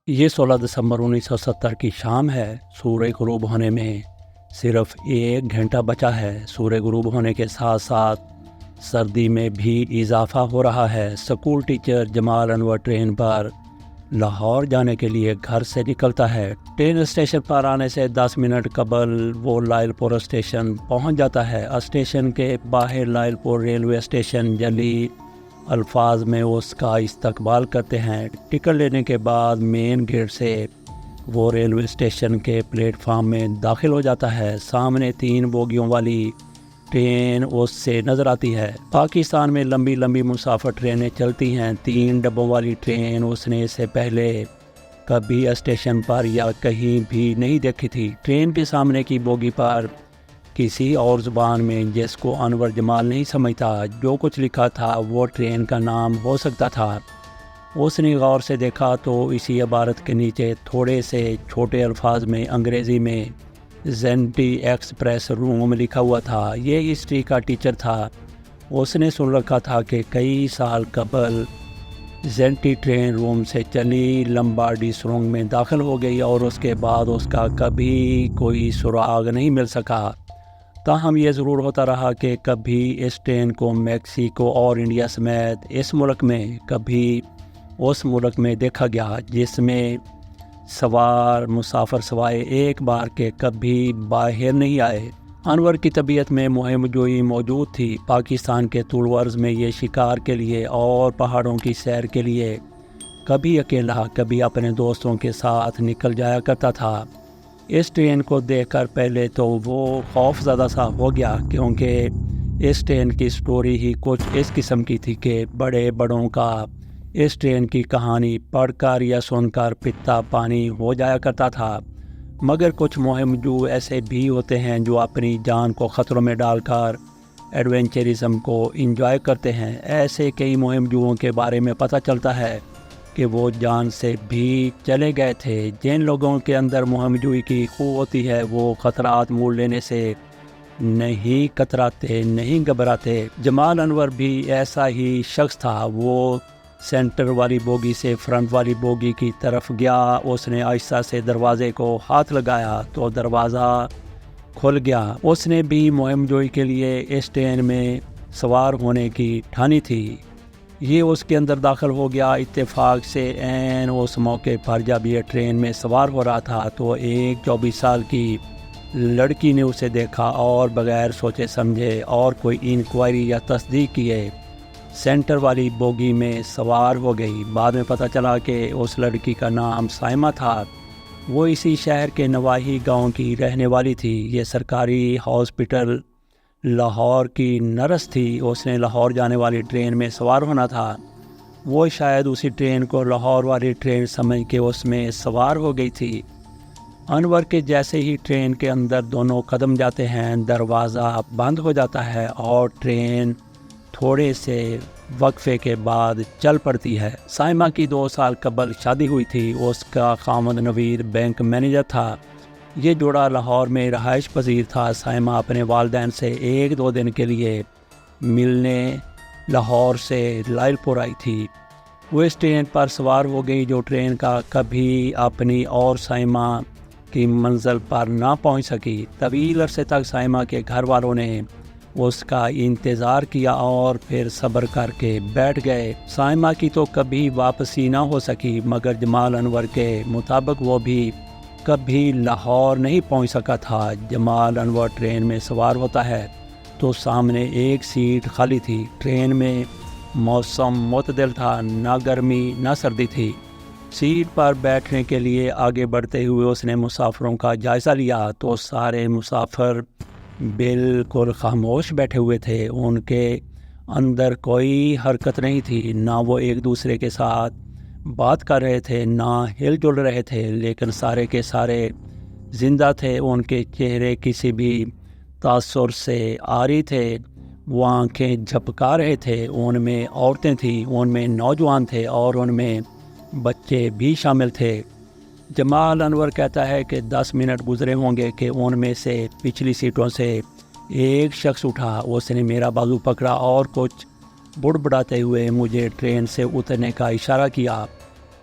یہ 16 دسمبر 1970 کی شام ہے۔ سورج غروب ہونے میں صرف 1 گھنٹہ بچا ہے۔ سورج غروب ہونے کے ساتھ ساتھ سردی میں بھی اضافہ ہو رہا ہے۔ اسکول ٹیچر جمال انور ٹرین پر لاہور جانے کے لیے گھر سے نکلتا ہے۔ ٹرین اسٹیشن پر آنے سے 10 منٹ قبل وہ لائل پور اسٹیشن پہنچ جاتا ہے۔ اسٹیشن کے باہر لائل پور ریلوے اسٹیشن جلی الفاظ میں اس کا استقبال کرتے ہیں۔ ٹکٹ لینے کے بعد مین گیٹ سے وہ ریلوے اسٹیشن کے پلیٹ فارم میں داخل ہو جاتا ہے۔ سامنے 3 بوگیوں والی ٹرین اس سے نظر آتی ہے۔ پاکستان میں لمبی لمبی مسافر ٹرینیں چلتی ہیں۔ 3 ڈبوں والی ٹرین اس نے اس سے پہلے کبھی اسٹیشن پر یا کہیں بھی نہیں دیکھی تھی۔ ٹرین کے سامنے کی بوگی پر کسی اور زبان میں، جس کو انور جمال نہیں سمجھتا، جو کچھ لکھا تھا وہ ٹرین کا نام ہو سکتا تھا۔ اس نے غور سے دیکھا تو اسی عبارت کے نیچے تھوڑے سے چھوٹے الفاظ میں انگریزی میں زینٹی ایکسپریس روم لکھا ہوا تھا۔ یہ ہسٹری کا ٹیچر تھا۔ اس نے سن رکھا تھا کہ کئی سال قبل زینٹی ٹرین روم سے چلی لمبارڈی سرنگ میں داخل ہو گئی اور اس کے بعد اس کا کبھی کوئی سراغ نہیں مل سکا۔ تاہم یہ ضرور ہوتا رہا کہ کبھی اس ٹرین کو میکسیکو اور انڈیا سمیت اس ملک میں، کبھی اس ملک میں دیکھا گیا جس میں سوار مسافر سوائے ایک بار کے کبھی باہر نہیں آئے۔ انور کی طبیعت میں مہم جوئی موجود تھی۔ پاکستان کے طول و عرض میں یہ شکار کے لیے اور پہاڑوں کی سیر کے لیے کبھی اکیلا کبھی اپنے دوستوں کے ساتھ نکل جایا کرتا تھا۔ اس ٹرین کو دیکھ کر پہلے تو وہ خوف زدہ سا ہو گیا، کیونکہ اس ٹرین کی سٹوری ہی کچھ اس قسم کی تھی کہ بڑے بڑوں کا اس ٹرین کی کہانی پڑھ کر یا سن کر پتا پانی ہو جایا کرتا تھا۔ مگر کچھ مہم جو ایسے بھی ہوتے ہیں جو اپنی جان کو خطروں میں ڈال کر ایڈونچرزم کو انجوائے کرتے ہیں۔ ایسے کئی مہم جوؤں کے بارے میں پتہ چلتا ہے کہ وہ جان سے بھی چلے گئے تھے۔ جن لوگوں کے اندر مہم جوئی کی خو ہوتی ہے وہ خطرات مول لینے سے نہیں کتراتے، نہیں گھبراتے۔ جمال انور بھی ایسا ہی شخص تھا۔ وہ سینٹر والی بوگی سے فرنٹ والی بوگی کی طرف گیا۔ اس نے آہستہ سے دروازے کو ہاتھ لگایا تو دروازہ کھل گیا۔ اس نے بھی مہم جوئی کے لیے اس ٹرین میں سوار ہونے کی ٹھانی تھی۔ یہ اس کے اندر داخل ہو گیا۔ اتفاق سے عین اس موقع پر جب یہ ٹرین میں سوار ہو رہا تھا تو ایک 24 سال کی لڑکی نے اسے دیکھا اور بغیر سوچے سمجھے اور کوئی انکوائری یا تصدیق کیے سینٹر والی بوگی میں سوار ہو گئی۔ بعد میں پتہ چلا کہ اس لڑکی کا نام سائمہ تھا۔ وہ اسی شہر کے نواحی گاؤں کی رہنے والی تھی۔ یہ سرکاری ہاسپٹل لاہور کی نرس تھی۔ اس نے لاہور جانے والی ٹرین میں سوار ہونا تھا۔ وہ شاید اسی ٹرین کو لاہور والی ٹرین سمجھ کے اس میں سوار ہو گئی تھی۔ انور کے جیسے ہی ٹرین کے اندر دونوں قدم جاتے ہیں، دروازہ بند ہو جاتا ہے اور ٹرین تھوڑے سے وقفے کے بعد چل پڑتی ہے۔ سائمہ کی 2 سال قبل شادی ہوئی تھی۔ اس کا خاوند نوید بینک مینیجر تھا۔ یہ جوڑا لاہور میں رہائش پذیر تھا۔ سائمہ اپنے والدین سے 1-2 دن کے لیے ملنے لاہور سے لائل پور آئی تھی۔ وہ اس ٹرین پر سوار ہو گئی جو ٹرین کا کبھی اپنی اور سائمہ کی منزل پر نہ پہنچ سکی۔ طویل عرصے تک سائمہ کے گھر والوں نے اس کا انتظار کیا اور پھر صبر کر کے بیٹھ گئے۔ سائمہ کی تو کبھی واپسی نہ ہو سکی، مگر جمال انور کے مطابق وہ بھی کبھی لاہور نہیں پہنچ سکا تھا۔ جمال انور ٹرین میں سوار ہوتا ہے تو سامنے ایک سیٹ خالی تھی۔ ٹرین میں موسم معتدل تھا، نہ گرمی نہ سردی تھی۔ سیٹ پر بیٹھنے کے لیے آگے بڑھتے ہوئے اس نے مسافروں کا جائزہ لیا تو سارے مسافر بالکل خاموش بیٹھے ہوئے تھے۔ ان کے اندر کوئی حرکت نہیں تھی، نہ وہ ایک دوسرے کے ساتھ بات کر رہے تھے، نہ ہل جل رہے تھے، لیکن سارے کے سارے زندہ تھے۔ ان کے چہرے کسی بھی تاثر سے عاری تھے۔ وہ آنکھیں جھپکا رہے تھے۔ ان میں عورتیں تھیں، ان میں نوجوان تھے اور ان میں بچے بھی شامل تھے۔ جمال انور کہتا ہے کہ 10 منٹ گزرے ہوں گے کہ ان میں سے پچھلی سیٹوں سے ایک شخص اٹھا۔ اس نے میرا بازو پکڑا اور کچھ بڑبڑاتے ہوئے مجھے ٹرین سے اترنے کا اشارہ کیا۔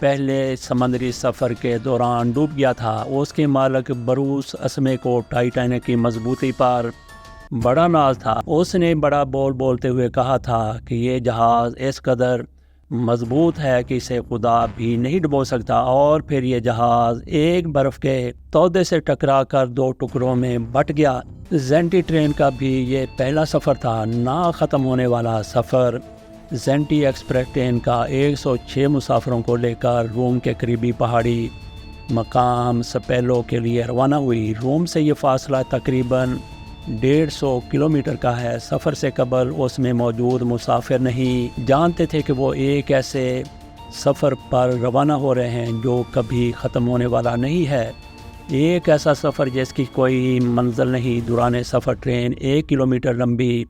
پہلے سمندری سفر کے دوران ڈوب گیا تھا۔ اس کے مالک بروس اسمے کو ٹائٹینک کی مضبوطی پر بڑا ناز تھا۔ اس نے بڑا بولتے ہوئے کہا تھا کہ یہ جہاز اس قدر مضبوط ہے کہ اسے خدا بھی نہیں ڈبو سکتا، اور پھر یہ جہاز ایک برف کے تودے سے ٹکرا کر 2 ٹکڑوں میں بٹ گیا۔ زینٹی ٹرین کا بھی یہ پہلا سفر تھا، نہ ختم ہونے والا سفر۔ زینٹی ایکسپریس ٹرین کا 106 مسافروں کو لے کر روم کے قریبی پہاڑی مقام سپیلو کے لیے روانہ ہوئی۔ روم سے یہ فاصلہ تقریباً 150 کلومیٹر کا ہے۔ سفر سے قبل اس میں موجود مسافر نہیں جانتے تھے کہ وہ ایک ایسے سفر پر روانہ ہو رہے ہیں جو کبھی ختم ہونے والا نہیں ہے، ایک ایسا سفر جس کی کوئی منزل نہیں۔ دوران سفر ٹرین 1 کلومیٹر لمبی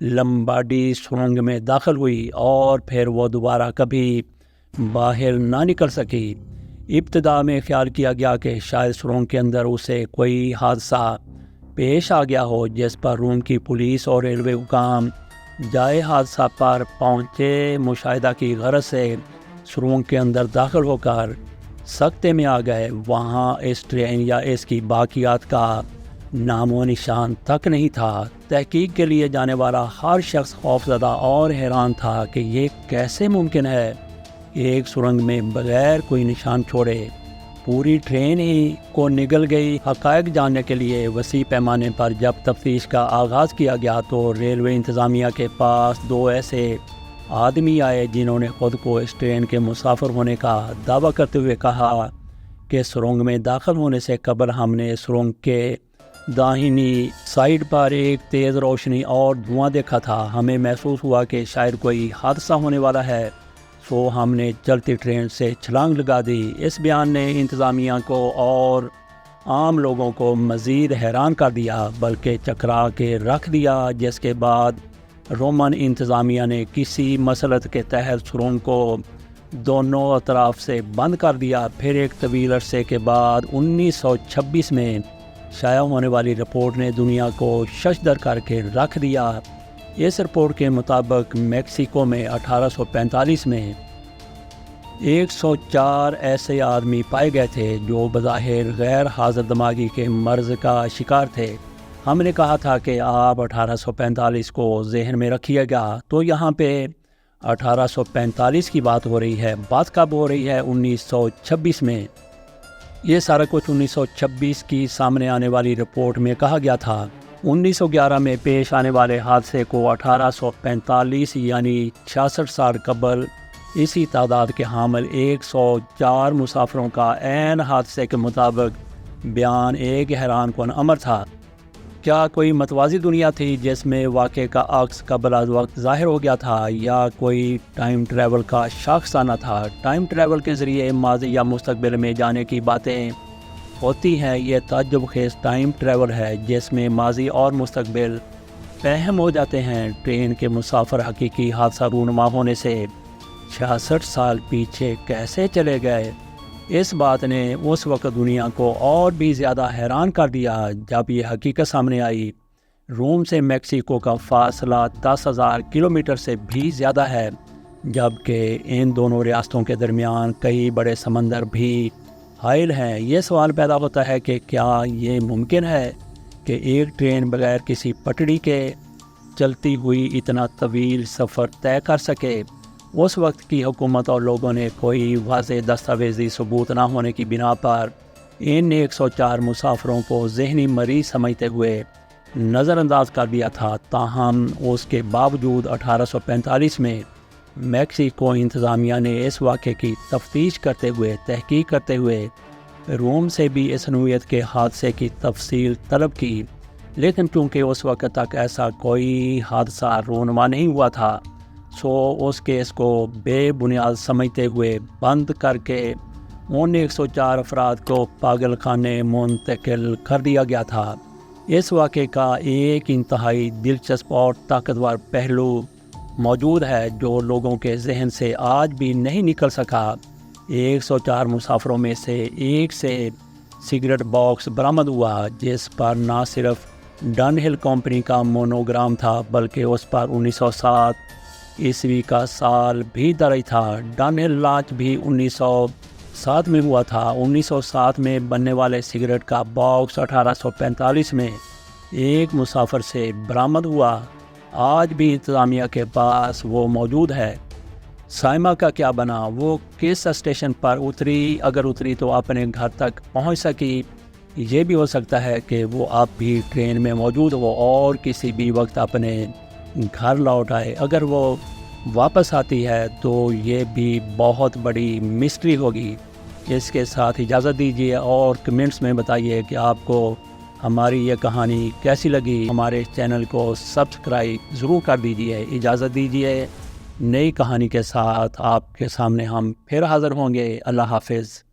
لمباڈی سرنگ میں داخل ہوئی اور پھر وہ دوبارہ کبھی باہر نہ نکل سکی۔ ابتدا میں خیال کیا گیا کہ شاید سرنگ کے اندر اسے کوئی حادثہ پیش آ گیا ہو، جس پر روم کی پولیس اور ریلوے حکام جائے حادثہ پر پہنچے۔ مشاہدہ کی غرض سے سرنگ کے اندر داخل ہو کر سکتے میں آ گئے۔ وہاں اس ٹرین یا اس کی باقیات کا نام و نشان تک نہیں تھا۔ تحقیق کے لیے جانے والا ہر شخص خوفزدہ اور حیران تھا کہ یہ کیسے ممکن ہے، ایک سرنگ میں بغیر کوئی نشان چھوڑے پوری ٹرین ہی کو نگل گئی۔ حقائق جاننے کے لیے وسیع پیمانے پر جب تفتیش کا آغاز کیا گیا تو ریلوے انتظامیہ کے پاس 2 ایسے آدمی آئے جنہوں نے خود کو اس ٹرین کے مسافر ہونے کا دعویٰ کرتے ہوئے کہا کہ سرنگ میں داخل ہونے سے قبل ہم نے سرنگ کے داہنی سائیڈ پر ایک تیز روشنی اور دھواں دیکھا تھا۔ ہمیں محسوس ہوا کہ شاید کوئی حادثہ ہونے والا ہے، سو ہم نے چلتی ٹرین سے چھلانگ لگا دی۔ اس بیان نے انتظامیہ کو اور عام لوگوں کو مزید حیران کر دیا، بلکہ چکرا کے رکھ دیا، جس کے بعد رومن انتظامیہ نے کسی مسلط کے تحت سرنگ کو دونوں اطراف سے بند کر دیا۔ پھر ایک طویل عرصے کے بعد 1926 میں شائع ہونے والی رپورٹ نے دنیا کو ششدر کر کے رکھ دیا۔ اس رپورٹ کے مطابق میکسیکو میں 1845 میں 104 ایسے آدمی پائے گئے تھے جو بظاہر غیر حاضر دماغی کے مرض کا شکار تھے۔ ہم نے کہا تھا کہ آپ 1845 کو ذہن میں رکھیے گا، تو یہاں پہ 1845 کی بات ہو رہی ہے۔ بات کب ہو رہی ہے؟ 1926 میں۔ یہ سارا کچھ 1926 کی سامنے آنے والی رپورٹ میں کہا گیا تھا۔ 1911 میں پیش آنے والے حادثے کو 1845 یعنی 66 سال قبل اسی تعداد کے حامل 104 مسافروں کا عین حادثے کے مطابق بیان ایک حیران کن امر تھا۔ کیا کوئی متوازی دنیا تھی جس میں واقعے کا عکس قبل از وقت ظاہر ہو گیا تھا، یا کوئی ٹائم ٹریول کا شاخسانہ تھا؟ ٹائم ٹریول کے ذریعے ماضی یا مستقبل میں جانے کی باتیں ہوتی ہیں۔ یہ تعجب خیز ٹائم ٹریول ہے جس میں ماضی اور مستقبل فہم ہو جاتے ہیں۔ ٹرین کے مسافر حقیقی حادثہ رونما ہونے سے 66 سال پیچھے کیسے چلے گئے؟ اس بات نے اس وقت دنیا کو اور بھی زیادہ حیران کر دیا جب یہ حقیقت سامنے آئی۔ روم سے میکسیکو کا فاصلہ 10,000 کلومیٹر سے بھی زیادہ ہے، جبکہ ان دونوں ریاستوں کے درمیان کئی بڑے سمندر بھی حائل ہیں۔ یہ سوال پیدا ہوتا ہے کہ کیا یہ ممکن ہے کہ ایک ٹرین بغیر کسی پٹڑی کے چلتی ہوئی اتنا طویل سفر طے کر سکے؟ اس وقت کی حکومت اور لوگوں نے کوئی واضح دستاویزی ثبوت نہ ہونے کی بنا پر ان 104 مسافروں کو ذہنی مریض سمجھتے ہوئے نظر انداز کر دیا تھا۔ تاہم اس کے باوجود 1845 میں میکسیکو انتظامیہ نے اس واقعے کی تفتیش کرتے ہوئے تحقیق کرتے ہوئے روم سے بھی اس نوعیت کے حادثے کی تفصیل طلب کی، لیکن چونکہ اس وقت تک ایسا کوئی حادثہ رونما نہیں ہوا تھا، سو اس کیس کو بے بنیاد سمجھتے ہوئے بند کر کے ان 104 افراد کو پاگل خانے منتقل کر دیا گیا تھا۔ اس واقعے کا ایک انتہائی دلچسپ اور طاقتور پہلو موجود ہے جو لوگوں کے ذہن سے آج بھی نہیں نکل سکا۔ 104 مسافروں میں سے ایک سے سگریٹ باکس برآمد ہوا جس پر نہ صرف ڈن ہل کمپنی کا مونوگرام تھا بلکہ اس پر 1907 ء کا سال بھی درج تھا۔ ڈن ہل لانچ بھی 1907 میں ہوا تھا۔ 1907 میں بننے والے سگریٹ کا باکس 1845 میں ایک مسافر سے برآمد ہوا۔ آج بھی انتظامیہ کے پاس وہ موجود ہے۔ سائمہ کا کیا بنا؟ وہ کس اسٹیشن پر اتری؟ اگر اتری تو اپنے گھر تک پہنچ سکی؟ یہ بھی ہو سکتا ہے کہ وہ اب بھی ٹرین میں موجود ہو اور کسی بھی وقت اپنے گھر لوٹ آئے۔ اگر وہ واپس آتی ہے تو یہ بھی بہت بڑی مسٹری ہوگی۔ اس کے ساتھ اجازت دیجیے اور کمنٹس میں بتائیے کہ آپ کو ہماری یہ کہانی کیسی لگی۔ ہمارے چینل کو سبسکرائب ضرور کر دیجیے۔ اجازت دیجیے، نئی کہانی کے ساتھ آپ کے سامنے ہم پھر حاضر ہوں گے۔ اللہ حافظ۔